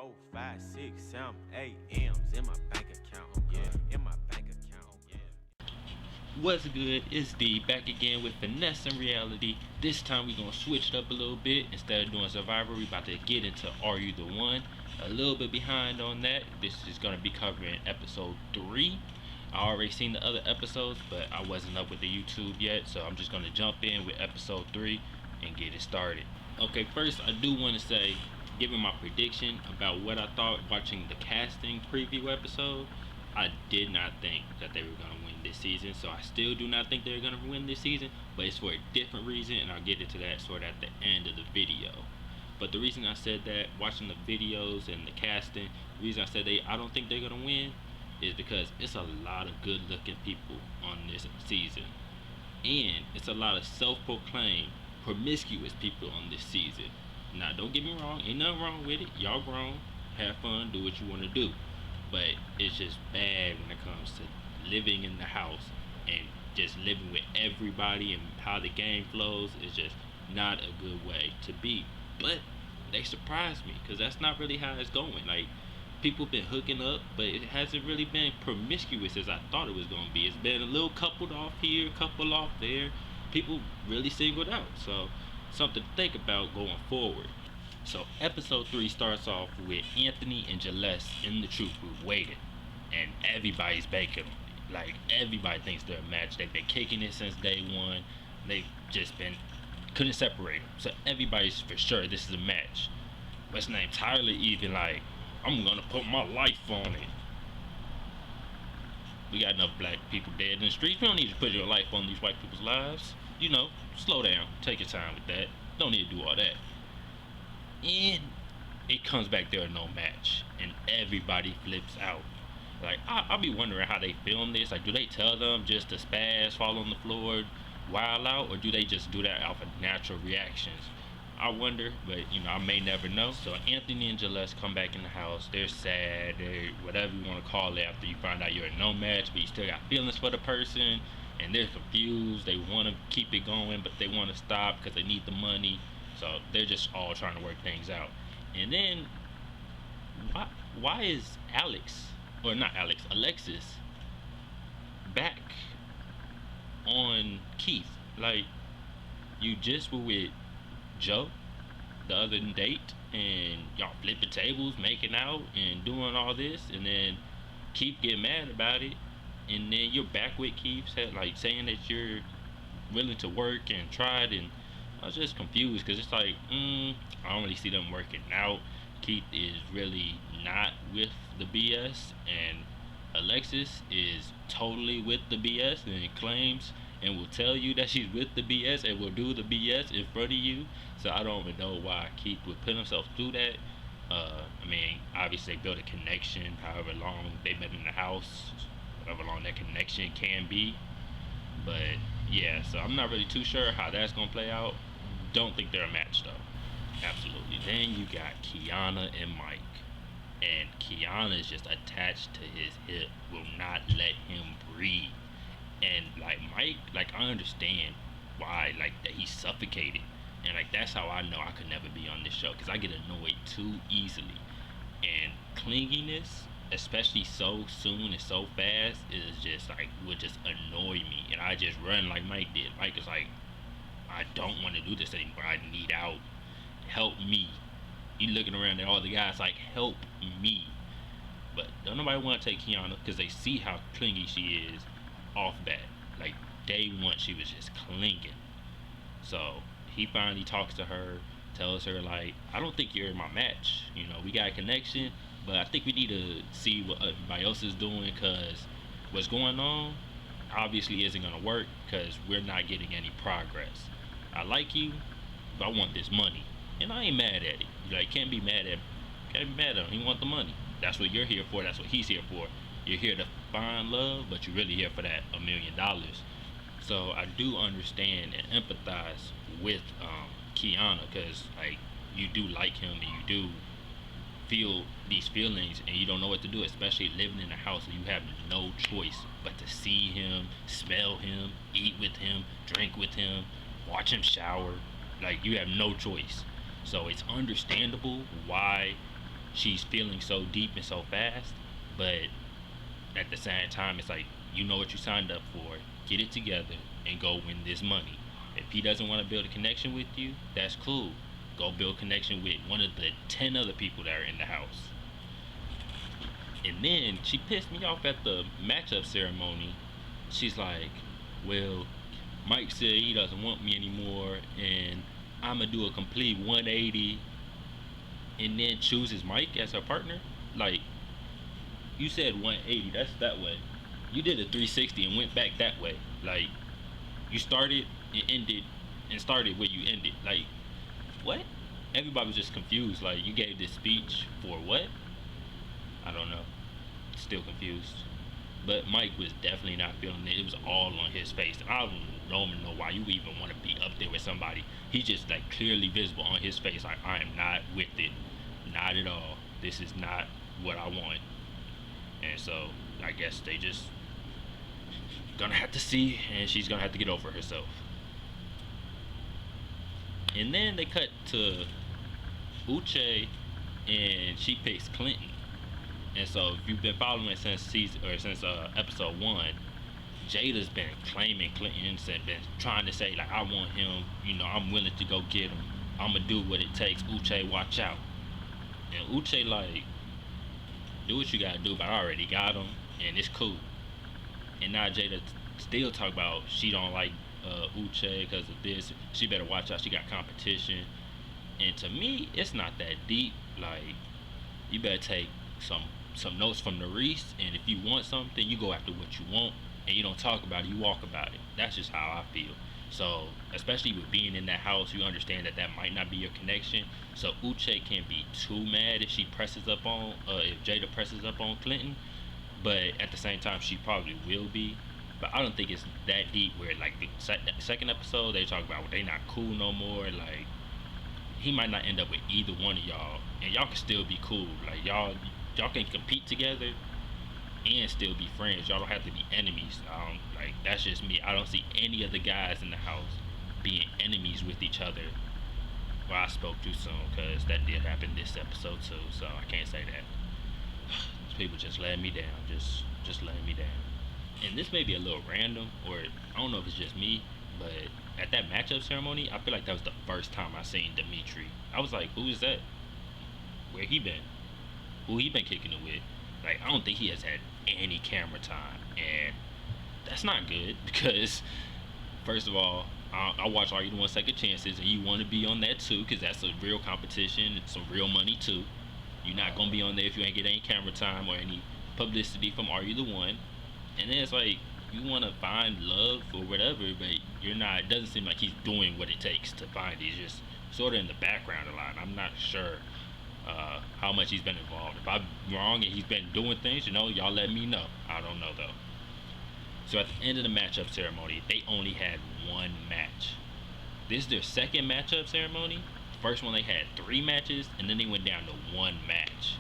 4, 5, 6, 7, 8 M's in my bank account. Yeah, in my bank account. Yeah. What's good? It's D back again with Finesse and Reality. This time we're gonna switch it up a little bit. Instead of doing Survivor, we about to get into Are You the One? A little bit behind on that. This is gonna be covering episode 3. I already seen the other episodes, but I wasn't up with the YouTube yet, so I'm just gonna jump in with episode 3 and get it started. Okay, first I do want to say, giving my prediction about what I thought watching the casting preview episode, I did not think that they were going to win this season, so I still do not think they're going to win this season, but it's for a different reason, and I'll get into that sort of at the end of the video. But the reason I said that, watching the videos and the casting, the reason I said I don't think they're going to win is because it's a lot of good looking people on this season, and it's a lot of self-proclaimed promiscuous people on this season. Now don't get me wrong, ain't nothing wrong with it. Y'all grown, have fun, do what you want to do, but it's just bad when it comes to living in the house and just living with everybody, and how the game flows is just not a good way to be. But they surprised me, because that's not really how it's going. Like, people been hooking up, but it hasn't really been promiscuous as I thought it was going to be. It's been a little coupled off here, couple off there. People really singled out, so something to think about going forward. So episode 3 starts off with Anthony and Jaless in the truth group waiting, and everybody's banking on it. Like, everybody thinks they're a match. They've been kicking it since day one. They've just been, couldn't separate them, so everybody's for sure this is a match. What's his name, Tyler, even like, I'm gonna put my life on it. We got enough black people dead in the streets. We don't need to put your life on these white people's lives. You know, slow down. Take your time with that. Don't need to do all that. And it comes back there no match, and everybody flips out. Like, I'll be wondering how they film this. Like, do they tell them just to spaz, fall on the floor, wild out, or do they just do that off of natural reactions? I wonder, but you know, I may never know. So Anthony and Jaless come back in the house. They're sad, they're whatever you want to call it, after you find out you're in no match, but you still got feelings for the person, and they're confused. They want to keep it going, but they want to stop because they need the money. So they're just all trying to work things out. And then why is Alexis back on Keith? Like, you just were with Joe the other date, and y'all flipping tables, making out, and doing all this, and then Keith get mad about it, and then you're back with Keith, like saying that you're willing to work and try it. And I was just confused, because it's like, I don't really see them working out. Keith is really not with the BS, and Alexis is totally with the BS, and claims and will tell you that she's with the BS and will do the BS in front of you. So I don't even know why Keith would put himself through that. I mean, obviously they built a connection, however long they've been in the house, however long that connection can be. But yeah, so I'm not really too sure how that's gonna play out. Don't think they're a match though. Absolutely. Then you got Keanu and Mike, and Keanu is just attached to his hip, will not let him breathe. And like Mike, like, I understand why, like, that he's suffocated, and like that's how I know I could never be on this show, because I get annoyed too easily. And clinginess, especially so soon and so fast, is just like, would just annoy me, and I just run like Mike did. Mike is like, I don't want to do this anymore. I need out. Help me. He looking around at all the guys like, help me. But don't nobody want to take Keanu, because they see how clingy she is off bat. Like, day one she was just clinging. So he finally talks to her, tells her like, I don't think you're in my match. You know, we got a connection, but I think we need to see what everybody else is doing, because what's going on obviously isn't gonna work, because we're not getting any progress. I like you, but I want this money, and I ain't mad at it. You like, can't be mad at him. He want the money. That's what you're here for. That's what he's here for. You're here to find love, but you're really here for that $1 million. So I do understand and empathize with Keanu, because like, you do like him, and you do feel these feelings, and you don't know what to do, especially living in a house where you have no choice but to see him, smell him, eat with him, drink with him, watch him shower. Like, you have no choice. So it's understandable why she's feeling so deep and so fast, but at the same time, it's like, you know what you signed up for. Get it together and go win this money. If he doesn't want to build a connection with you, that's cool. Go build a connection with one of the 10 other people that are in the house. And then she pissed me off at the matchup ceremony. She's like, well, Mike said he doesn't want me anymore, and I'm going to do a complete 180 and then chooses Mike as her partner. Like, you said 180, that's that way. You did a 360 and went back that way. Like, you started and ended and started where you ended. Like, what? Everybody was just confused. Like, you gave this speech for what? I don't know. Still confused. But Mike was definitely not feeling it. It was all on his face. And I don't even know why you even want to be up there with somebody. He's just like clearly visible on his face. Like, I am not with it. Not at all. This is not what I want. And so I guess they just gonna have to see, and she's gonna have to get over herself. And then they cut to Uche, and she picks Clinton. And so if you've been following it since episode 1, Jada's been claiming Clinton and been trying to say like, I want him, you know, I'm willing to go get him. I'm gonna do what it takes. Uche, watch out. And Uche like, do what you gotta do, but I already got him, and it's cool. And now Jada still talk about she don't like Uche because of this. She better watch out. She got competition. And to me, it's not that deep. Like, you better take some notes from the Reese, and if you want something, you go after what you want, and you don't talk about it, you walk about it. That's just how I feel. So, especially with being in that house, you understand that that might not be your connection. So Uche can't be too mad if she presses up on, if Jada presses up on Clinton. But at the same time, she probably will be. But I don't think it's that deep where, like, the second episode, they talk about they not cool no more. Like, he might not end up with either one of y'all, and y'all can still be cool. Like, y'all can compete together and still be friends. Y'all don't have to be enemies. Like, that's just me. I don't see any of the guys in the house being enemies with each other. Well, I spoke too soon because that did happen this episode too, so I can't say that. These people just letting me down, just letting me down. And this may be a little random, or I don't know if it's just me, but at that matchup ceremony, I feel like that was the first time I seen Dmitri. I was like, who is that? Where he been? Who he been kicking it with? Like, I don't think he has had any camera time, and that's not good because, first of all, I watch Are You the One Second Chances, and you want to be on that too because that's a real competition. It's some real money too. You're not gonna be on there if you ain't get any camera time or any publicity from Are You the One. And then it's like, you want to find love or whatever, but you're not. It doesn't seem like he's doing what it takes to find it. He's just sort of in the background a lot. I'm not sure how much he's been involved. If I'm wrong and he's been doing things, you know, y'all let me know. I don't know though. So at the end of the matchup ceremony, they only had one match. This is their second matchup ceremony. First one they had 3 matches, and then they went down to 1 match.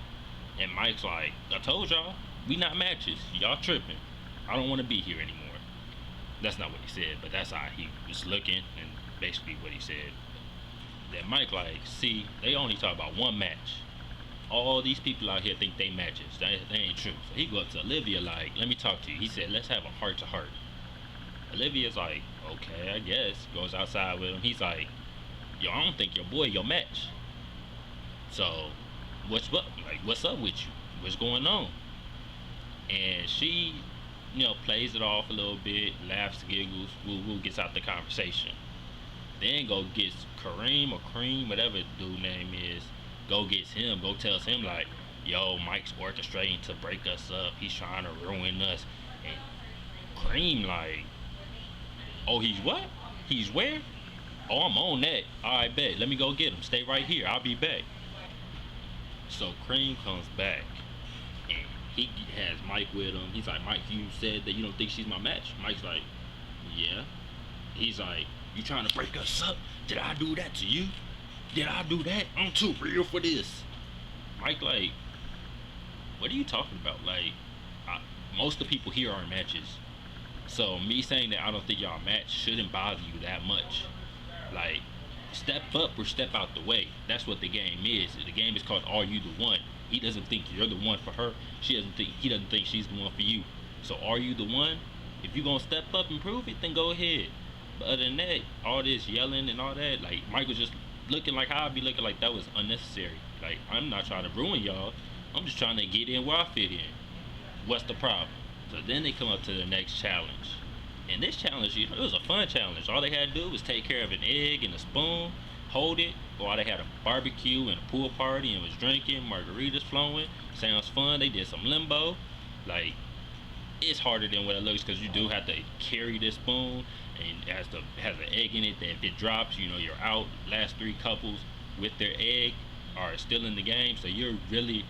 And Mike's like, I told y'all, we not matches. Y'all tripping. I don't want to be here anymore. That's not what he said, but that's how he was looking, and basically what he said. Then Mike like, see, they only talk about 1 match. All these people out here think they matches. That ain't true. So he go up to Olivia like, let me talk to you. He said, let's have a heart-to-heart. Olivia's like, okay, I guess. Goes outside with him. He's like, yo, I don't think your boy your match. So, what's up? Like, what's up with you? What's going on? And she, you know, plays it off a little bit, laughs, giggles, woo, gets out the conversation. Then go gets Kareem or Cream, whatever dude name is, go gets him, go tells him like, yo, Mike's orchestrating to break us up. He's trying to ruin us. And Cream like, oh, he's what? He's where? Oh, I'm on that. Alright, bet. Let me go get him. Stay right here. I'll be back. So Cream comes back, and he has Mike with him. He's like, Mike, you said that you don't think she's my match. Mike's like, yeah. He's like, you trying to break us up? Did I do that to you? Did I do that? I'm too real for this. Mike like, what are you talking about? Like, most of the people here aren't matches. So me saying that I don't think y'all match shouldn't bother you that much. Like, step up or step out the way. That's what the game is. The game is called Are You the One? He doesn't think you're the one for her. He doesn't think she's the one for you. So are you the one? If you gonna step up and prove it, then go ahead. But other than that, all this yelling and all that, like Mike was just looking like how I be looking, like that was unnecessary. Like, I'm not trying to ruin y'all. I'm just trying to get in where I fit in. What's the problem? So then they come up to the next challenge. And this challenge, it was a fun challenge. All they had to do was take care of an egg and a spoon, hold it, while they had a barbecue and a pool party and was drinking, margaritas flowing. Sounds fun. They did some limbo. Like, it's harder than what it looks, because you do have to carry this spoon, and it has an egg in it that if it drops, you're out. Last 3 couples with their egg are still in the game, so you're really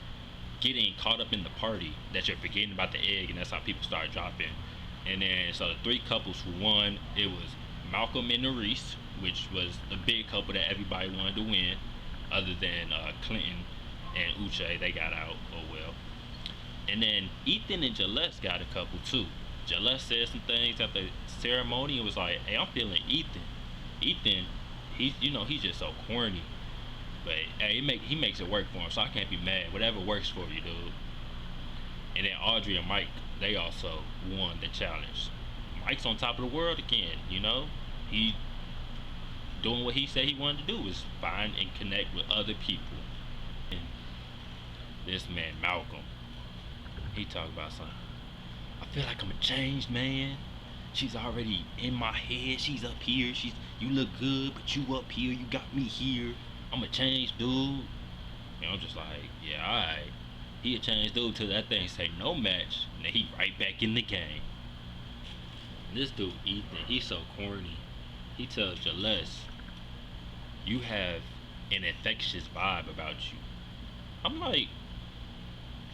getting caught up in the party that you're forgetting about the egg, and that's how people start dropping. And then so the 3 couples who won, it was Malcolm and Nerese, which was the big couple that everybody wanted to win, other than Clinton and Uche. They got out. Oh well. And then Ethan and Jaless got a couple too. Jaless said some things at the ceremony and was like, "Hey, I'm feeling Ethan. Ethan, he's just so corny, but hey, he makes it work for him, so I can't be mad. Whatever works for you, dude." And then Audrey and Mike, they also won the challenge. Mike's on top of the world again. He doing what he said he wanted to do, was find and connect with other people. And this man Malcolm, he talked about something. "I feel like I'm a changed man. She's already in my head. She's up here. You look good, but you up here. You got me here. I'm a changed dude." And I'm just like, yeah, alright. He a changed dude till that thing say no match, and then he right back in the game. And this dude Ethan, he's so corny. He tells Jaless, "You have an infectious vibe about you." I'm like,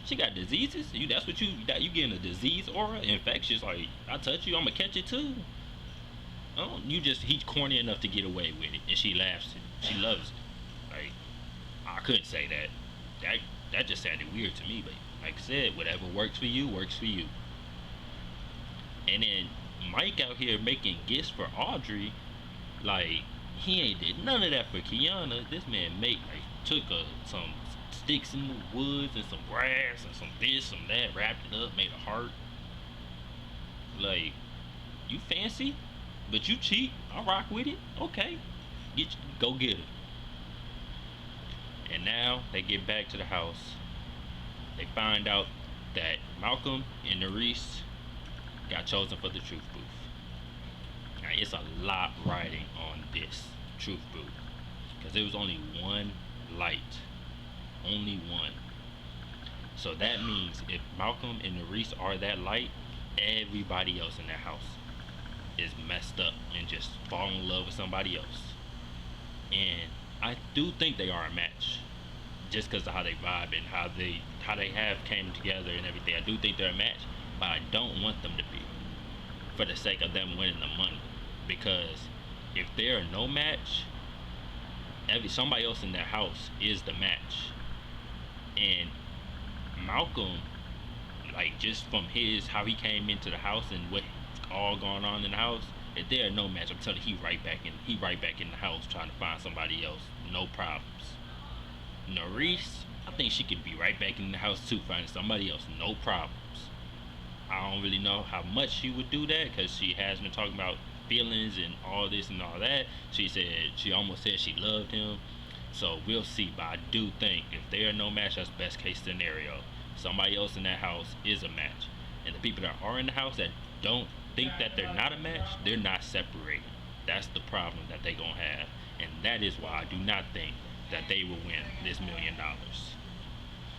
she got diseases? That's what you getting, a disease aura? Infectious? Like, I touch you, I'ma catch it too. Oh, he's corny enough to get away with it, and she laughs it. She loves it. Like, I couldn't say that. That just sounded weird to me, but like I said, whatever works for you, works for you. And then Mike out here making gifts for Audrey, like, he ain't did none of that for Kiana. This man took some sticks in the woods and some grass and some this, some that, wrapped it up, made a heart. Like, you fancy, but you cheap. I rock with it. Okay, go get it. And now they get back to the house. They find out that Malcolm and Nerese got chosen for the truth booth. Now, it's a lot riding on this truth booth, because there was only one light. Only one. So that means if Malcolm and Nerese are that light, everybody else in that house is messed up and just fall in love with somebody else. And I do think they are a match, just because of how they vibe and how they have came together and everything. I do think they're a match, but I don't want them to be, for the sake of them winning the money. Because if they're no match, somebody else in that house is the match. And Malcolm, like, just from how he came into the house and what all going on in the house, if they're no match, I'm telling you, he right back in the house trying to find somebody else. No problems. Nerese, I think she could be right back in the house too, finding somebody else. No problems. I don't really know how much she would do that, because she has been talking about feelings and all this and all that. She almost said she loved him. So we'll see. But I do think if they are no match, that's best case scenario. Somebody else in that house is a match. And the people that are in the house that don't think that they're not a match, they're not separated. That's the problem that they gonna have. And that is why I do not think that they will win this $1 million.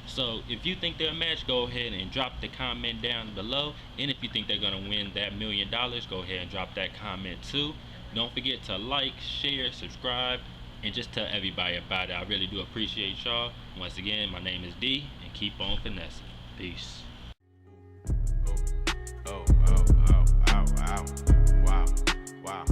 So if you think they're a match, go ahead and drop the comment down below. And if you think they're gonna win that $1 million, go ahead and drop that comment too. Don't forget to like, share, subscribe, and just tell everybody about it. I really do appreciate y'all. Once again, my name is D, and keep on finessing. Peace. Wow.